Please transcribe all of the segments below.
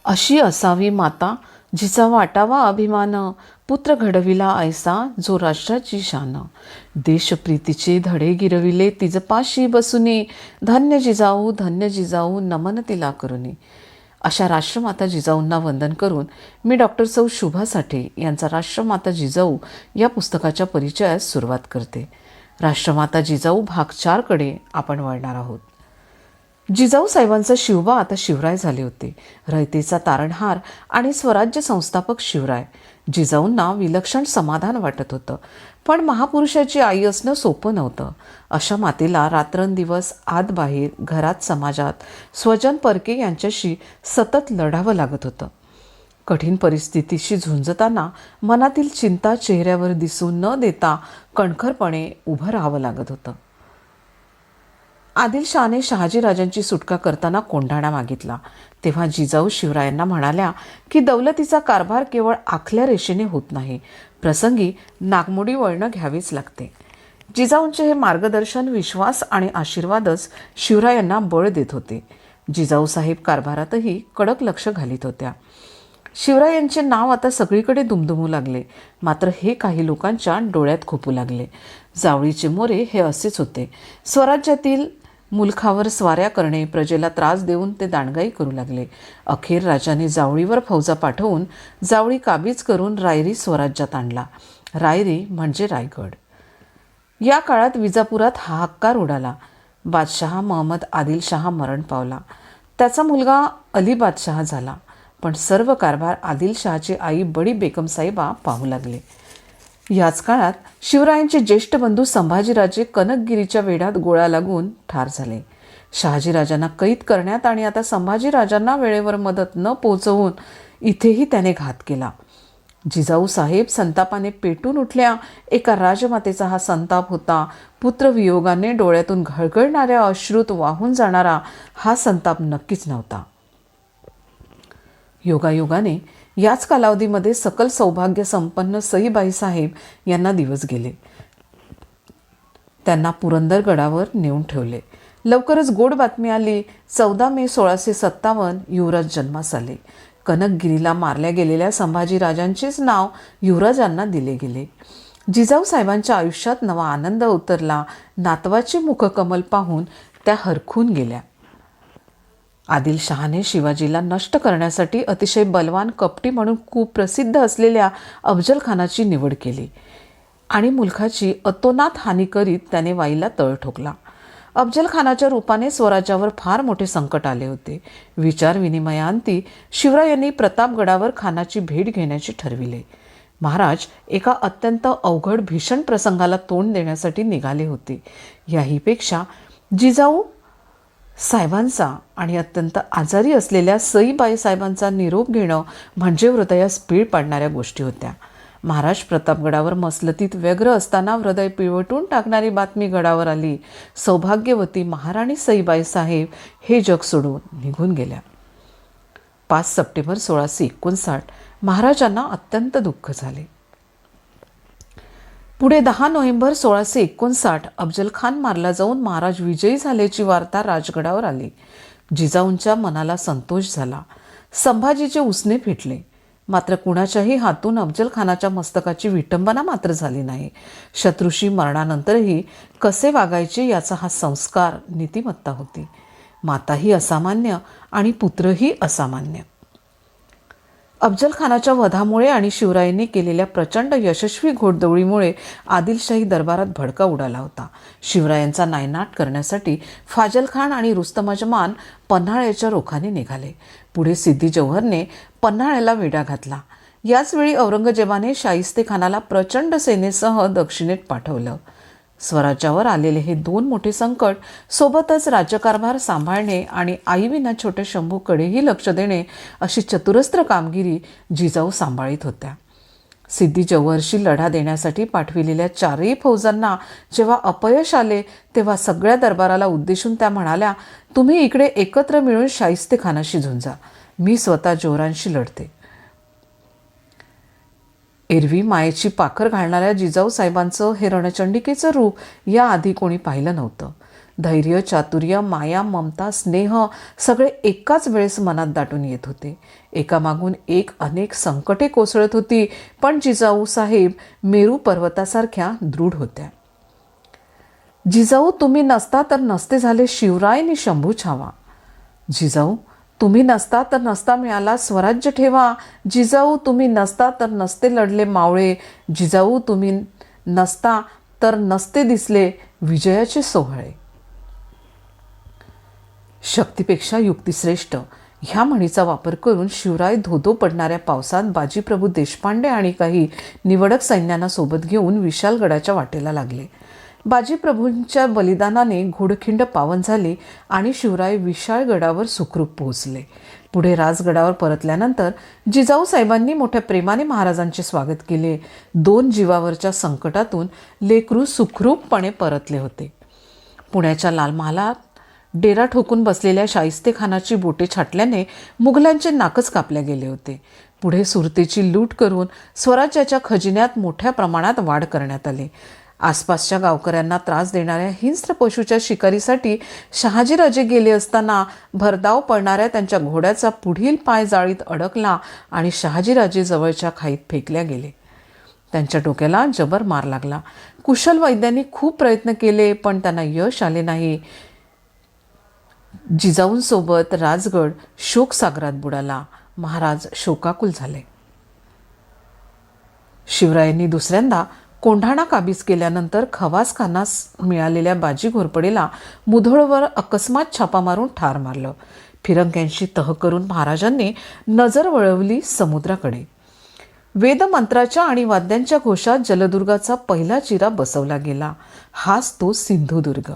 अशी असावी माता, जिचा वाटावा अभिमान, पुत्र घडविला ऐसा जो राष्ट्राची शान. देशप्रीतीचे धडे गिरविले तिज पाशी बसुनी, धन्य जिजाऊ नमन तिला करुनी. अशा राष्ट्रमाता जिजाऊंना वंदन करून मी डॉक्टर सौ शुभा साठे यांचा राष्ट्रमाता जिजाऊ या पुस्तकाच्या परिचयास सुरुवात करते. राष्ट्रमाता जिजाऊ भाग 4 कडे आपण वळणार आहोत. जिजाऊ साहेबांचा शिवबा आता शिवराय झाले होते. रयतेचा तारणहार आणि स्वराज्य संस्थापक शिवराय. जिजाऊंना विलक्षण समाधान वाटत होतं. पण महापुरुषाची आई असणं सोपं नव्हतं. अशा मातेला रात्रंदिवस आत बाहेर, घरात, समाजात, स्वजन परके यांच्याशी सतत लढावं लागत होतं. कठीण परिस्थितीशी झुंजताना मनातील चिंता चेहऱ्यावर दिसून न देता कणखरपणे उभं राहावं लागत होतं. आदिलशहाने शहाजीराजांची सुटका करताना कोंढाणा मागितला. तेव्हा जिजाऊ शिवरायांना म्हणाल्या की दौलतीचा कारभार केवळ आखल्या रेषेने होत नाही, प्रसंगी नागमोडी वळणं घ्यावीच लागते. जिजाऊंचे हे मार्गदर्शन, विश्वास आणि आशीर्वादच शिवरायांना बळ देत होते. जिजाऊ साहेब कारभारातही कडक लक्ष घालीत होत्या. शिवरायांचे नाव आता सगळीकडे दुमदुमू लागले. मात्र हे काही लोकांच्या डोळ्यात खुपू लागले. जावळीचे मोरे हे असेच होते. स्वराज्यातील मुलखावर स्वाऱ्या करणे, प्रजेला त्रास देऊन ते दांडगाई करू लागले. अखेर राजाने जावळीवर फौजा पाठवून जावळी काबीज करून रायरी स्वराज्यात आणला. रायरी म्हणजे रायगड. या काळात विजापुरात हाहाकार उडाला. बादशहा महम्मद आदिलशहा मरण पावला. त्याचा मुलगा अली बादशहा झाला. पण सर्व कारभार आदिलशहाची आई बडी बेगम साहिबा पाहू लागले. याच काळात शिवरायांचे ज्येष्ठ बंधू संभाजीराजे कनकगिरीच्या वेढ्यात गोळा लागून ठार झाले. शहाजीराजांना कैद करण्यात आणि आता संभाजीराजांना वेळेवर मदत न पोहोचवून इथेही त्याने घात केला. जिजाऊ साहेब संतापाने पेटून उठल्या. एका राजमातेचा हा संताप होता. पुत्रवियोगाने डोळ्यातून घळघळणाऱ्या अश्रूत वाहून जाणारा हा संताप नक्कीच नव्हता. योगायोगाने याच कालावधीमध्ये सकल सौभाग्य संपन्न सईबाई साहेब यांना दिवस गेले. त्यांना पुरंदरगडावर नेऊन ठेवले. लवकरच गोड बातमी आली. 14 मे 1657 युवराज जन्मास आले. कनकगिरीला मारल्या गेलेल्या संभाजीराजांचेच नाव युवराजांना दिले गेले. जिजाऊ साहेबांच्या आयुष्यात नवा आनंद उतरला. नातवाचे मुखकमल पाहून त्या हरखून गेल्या. आदिलशहाने शिवाजीला नष्ट करण्यासाठी अतिशय बलवान, कपटी म्हणून खूप प्रसिद्ध असलेल्या अफजलखानाची निवड केली आणि मुलखाची अतोनात हानी करीत त्याने वाईला तळ ठोकला. अफजलखानाच्या रूपाने स्वराज्यावर फार मोठे संकट आले होते. विचारविनिमयांती शिवरायांनी प्रतापगडावर खानाची भेट घेण्याचे ठरविले. महाराज एका अत्यंत अवघड भीषण प्रसंगाला तोंड देण्यासाठी निघाले होते. याहीपेक्षा जिजाऊ साहेबांचा आणि अत्यंत आजारी असलेल्या सईबाई साहेबांचा निरोप घेणं म्हणजे हृदयास पीळ पाडणाऱ्या गोष्टी होत्या. महाराज प्रतापगडावर मसलतीत व्यग्र असताना हृदय पिळवटून टाकणारी बातमी गडावर आली. सौभाग्यवती महाराणी सईबाई साहेब हे जग सोडून निघून गेल्या. 5 सप्टेंबर 1659 महाराजांना अत्यंत दुःख झाले. पुढे 10 नोव्हेंबर 1659 अफजलखान मारला जाऊन महाराज विजयी झाल्याची वार्ता राजगडावर आली. जिजाऊंच्या मनाला संतोष झाला. संभाजीचे उसने फिटले. मात्र कुणाच्याही हातून अफजलखानाच्या मस्तकाची विटंबना मात्र झाली नाही. शत्रूशी मरणानंतरही कसे वागायचे याचा हा संस्कार, नीतिमत्ता होती. माताही असामान्य आणि पुत्रही असामान्य. अफजलखानाच्या वधामुळे आणि शिवरायांनी केलेल्या प्रचंड यशस्वी घोडदौडीमुळे आदिलशाही दरबारात भडका उडाला होता. शिवरायांचा नायनाट करण्यासाठी फाजलखान आणि रुस्तमजमान पन्हाळ्याच्या रोखाने निघाले. पुढे सिद्दी जौहरने पन्हाळ्याला वेढा घातला. याचवेळी औरंगजेबाने शाहिस्तेखानाला प्रचंड सेनेसह दक्षिणेत पाठवलं. स्वराज्यावर आलेले हे 2 मोठे संकट, सोबतच राज्यकारभार सांभाळणे आणि आईविना छोट्या शंभूकडेही लक्ष देणे अशी चतुरस्त्र कामगिरी जिजाऊ सांभाळीत होत्या. सिद्दी जौहरशी लढा देण्यासाठी पाठविलेल्या 4ही फौजांना जेव्हा अपयश आले तेव्हा सगळ्या दरबाराला उद्देशून त्या म्हणाल्या, तुम्ही इकडे एकत्र मिळून शाहिस्तेखानाशी झुंजा, मी स्वतः जोरांशी लढते. एरवी मायेची पाखर घालणाऱ्या जिजाऊ साहेबांचं हे रणचंडिकेचं रूप याआधी कोणी पाहिलं नव्हतं. धैर्य, चातुर्य, माया, ममता, स्नेह सगळे एकाच वेळेस मनात दाटून येत होते. एकामागून एक अनेक संकटे कोसळत होती, पण जिजाऊ साहेब मेरू पर्वतासारख्या दृढ होत्या. जिजाऊ, तुम्ही नसता तर नसते झाले शिवराय नि शंभू छावा. जिजाऊ, तुम्ही नसता तर नसता मिळाला स्वराज्य ठेवा. जिजाऊ, तुम्ही नसता तर नसते लढले मावळे. जिजाऊ, तुम्ही नसता तर नसते दिसले विजयाचे सोहळे. शक्तीपेक्षा युक्तिश्रेष्ठ ह्या म्हणीचा वापर करून शिवराय धोधो पडणाऱ्या पावसात बाजीप्रभू देशपांडे आणि काही निवडक सैन्यांना सोबत घेऊन विशालगडाच्या वाटेला लागले. बाजीप्रभूंच्या बलिदानाने घोडखिंड पावन झाली आणि शिवराय विशाळगडावर सुखरूप पोहोचले. पुढे राजगडावर परतल्यानंतर जिजाऊ साहेबांनी मोठ्या प्रेमाने महाराजांचे स्वागत केले. 2 जीवावरच्या संकटातून लेकरू सुखरूपपणे परतले होते. पुण्याच्या लाल महालात डेरा ठोकून बसलेल्या शाहिस्तेखानाची बोटे छाटल्याने मुघलांचे नाकच कापले गेले होते. पुढे सुरतेची लूट करून स्वराज्याच्या खजिन्यात मोठ्या प्रमाणात वाढ करण्यात आली. आसपासच्या गावकऱ्यांना त्रास देणाऱ्या हिंस्र पशूच्या शिकारीसाठी शहाजीराजे गेले असताना भरधाव पडणाऱ्या त्यांच्या घोड्याचा पुढील पाय जाळीत अडकला आणि शहाजीराजे जवळच्या खाईत फेकल्या गेले. त्यांच्या डोक्याला जबर मार लागला. कुशल वैद्यांनी खूप प्रयत्न केले, पण त्यांना यश आले नाही. जिजाऊंसोबत राजगड शोकसागरात बुडाला. महाराज शोकाकुल झाले. शिवरायांनी दुसऱ्यांदा कोंढाणा काबीज केल्यानंतर खवासखानास मिळालेल्या बाजी घोरपडेला मुधोळवर अकस्मात छापा मारून ठार मारलं. फिरंग्यांशी तह करून महाराजांनी नजर वळवली समुद्राकडे. वेदमंत्राच्या आणि वाद्यांच्या घोषात जलदुर्गाचा पहिला चिरा बसवला गेला. हाच तो सिंधुदुर्ग.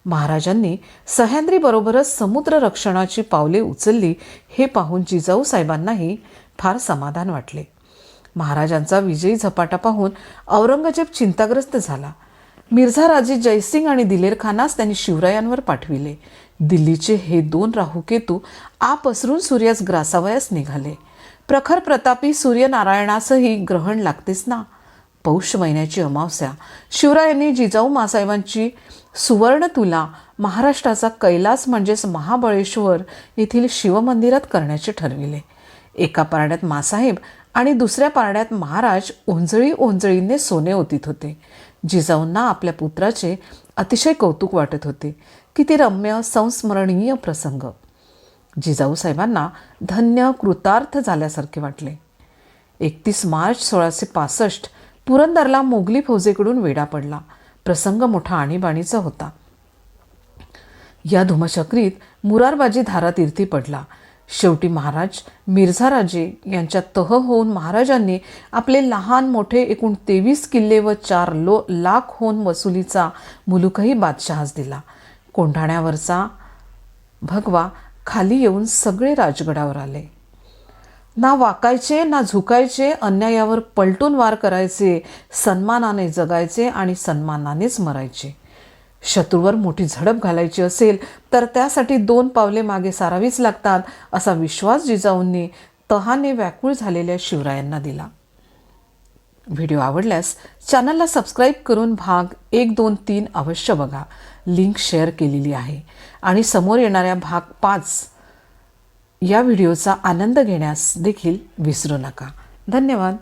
महाराजांनी सह्याद्रीबरोबरच समुद्र रक्षणाची पावले उचलली हे पाहून जिजाऊ साहेबांनाही फार समाधान वाटले. महाराजांचा विजयी झपाटा पाहून औरंगजेब चिंताग्रस्त झाला. मिर्झा राजे जयसिंग आणि दिलेर खानास त्यांनी शिवरायांवर पाठविले. दिल्लीचे हे 2 राहुकेतू पसरून सूर्यास ग्रासावयास निघाले. प्रखर प्रतापी सूर्यनारायणासही ग्रहण लागतेच ना. पौष महिन्याची अमावस्या शिवरायांनी जिजाऊ मासाहेबांची सुवर्ण तुला महाराष्ट्राचा कैलास म्हणजेच महाबळेश्वर येथील शिवमंदिरात करण्याचे ठरविले. एका पारड्यात मासाहेब आणि दुसऱ्या पारड्यात महाराज ओंजळी ओंजळीने सोने ओतीत होते. जिजाऊंना आपल्या पुत्राचे अतिशय कौतुक वाटत होते. किती रम्य संस्मरणीय प्रसंग. जिजाऊ साहेबांना धन्य कृतार्थ झाल्यासारखे वाटले. 31 मार्च 1665 पुरंदरला मोगली फौजेकडून वेढा पडला. प्रसंग मोठा आणीबाणीचा होता. या धुमचक्रीत मुरारबाजी धारातीर्थी पडला. शेवटी महाराज मिर्झा राजे यांच्या तह होऊन महाराजांनी आपले लहान मोठे एकूण 23 किल्ले व 4 लाख होऊन वसुलीचा मुलूकही बादशहास दिला. कोंढाण्यावरचा भगवा खाली येऊन सगळे राजगडावर आले. ना वाकायचे ना झुकायचे, अन्यायावर पलटून वार करायचे, सन्मानाने जगायचे आणि सन्मानानेच मरायचे. शत्रूवर मोठी झडप घालायची असेल तर त्यासाठी 2 पावले मागे सारावीच लागतात असा विश्वास जिजाऊंनी तहाने व्याकुळ झालेल्या शिवरायांना दिला. व्हिडिओ आवडल्यास चॅनलला सबस्क्राईब करून भाग 1, 2, 3 अवश्य बघा. लिंक शेअर केलेली आहे आणि समोर येणाऱ्या भाग 5 या व्हिडिओचा आनंद घेण्यास देखील विसरू नका. धन्यवाद.